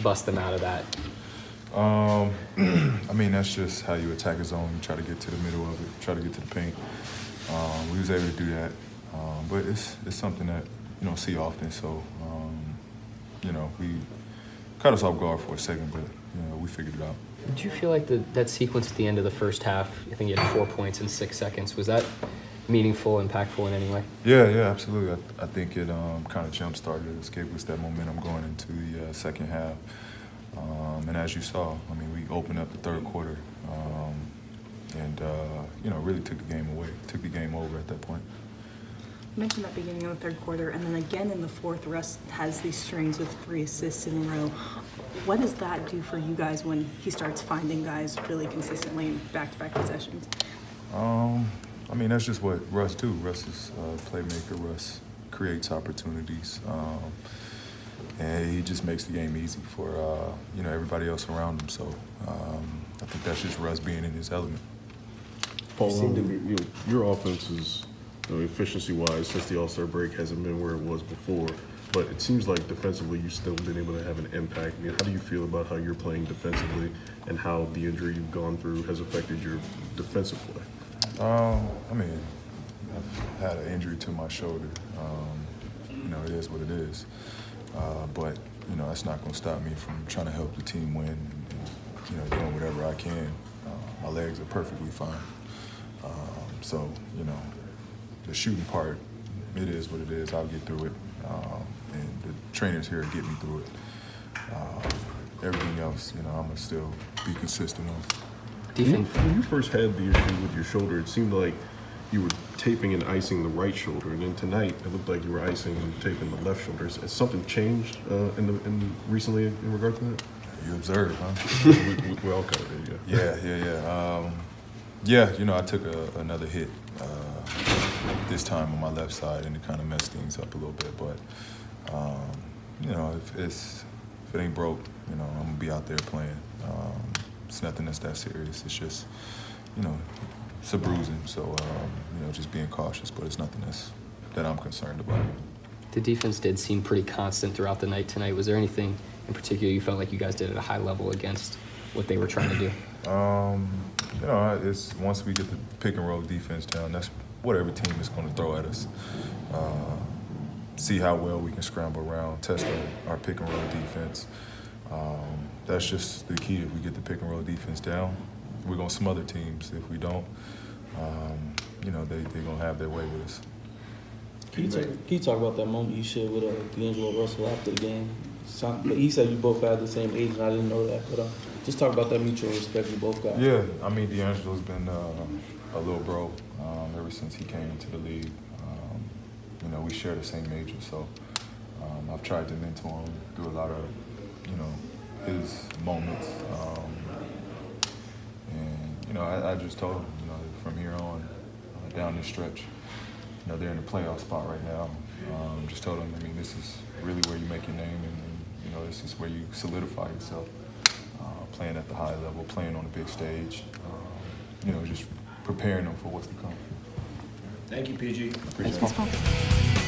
bust them out of that? I mean, that's just how you attack a zone. You try to get to the middle of it, try to get to the paint. We was able to do that, but it's something that you don't see often. So, you know, we caught us off guard for a second, but you know, we figured it out. Did you feel like that sequence at the end of the first half, I think you had 4 points in 6 seconds, was that meaningful, impactful in any way? Yeah, absolutely. I think it kind of jump-started us, gave us that momentum going into the second half. And as you saw, I mean, we opened up the third quarter and, you know, really took the game away, took the game over at that point. You mentioned that beginning of the third quarter, and then again in the fourth, Russ has these strings with 3 assists in a row. What does that do for you guys when he starts finding guys really consistently in back-to-back possessions? I mean, that's just what Russ do. Russ is a playmaker. Russ creates opportunities. And he just makes the game easy for, you know, everybody else around him. So I think that's just Russ being in his element. Paul, your offense is, efficiency-wise, since the All-Star break, hasn't been where it was before. But it seems like defensively you've still been able to have an impact. I mean, how do you feel about how you're playing defensively and how the injury you've gone through has affected your defensive play? I mean, I've had an injury to my shoulder. You know, it is what it is. But, you know, that's not going to stop me from trying to help the team win and you know, doing whatever I can. My legs are perfectly fine. So, you know, the shooting part, it is what it is. I'll get through it. And the trainers here get me through it. Everything else, you know, I'm going to still be consistent on. When you first had the issue with your shoulder, it seemed like you were taping and icing the right shoulder, and then tonight it looked like you were icing and taping the left shoulder. Has something changed recently in regard to that? You observed, huh? we all kind of did, yeah. Yeah, you know, I took another hit this time on my left side, and it kind of messed things up a little bit. But you know, if it ain't broke, you know, I'm gonna be out there playing. It's nothing that's that serious. It's just, you know, it's a bruising. So you know, just being cautious. But it's nothing that I'm concerned about. The defense did seem pretty constant throughout the night tonight. Was there anything in particular you felt like you guys did at a high level against what they were trying to do? You know, it's once we get the pick and roll defense down, that's what every team is going to throw at us. See how well we can scramble around, test our pick and roll defense. That's just the key. If we get the pick and roll defense down, we're going to smother teams. If we don't, you know, they're going to have their way with us. Can you talk about that moment you shared with D'Angelo Russell after the game? He said you both had the same age, and I didn't know that. But just talk about that mutual respect you both got. Yeah, I mean, D'Angelo's been a little bro ever since he came into the league. You know, we share the same major, so I've tried to mentor him through a lot of, you know, his moments. And, you know, I just told him, you know, from here on, down this stretch, you know, they're in the playoff spot right now. Just told him, I mean, this is really where you make your name, and you know, this is where you solidify yourself. Playing at the high level, playing on the big stage, you know, just preparing them for what's to come. Thank you, PG. Appreciate it. Thanks, Paul.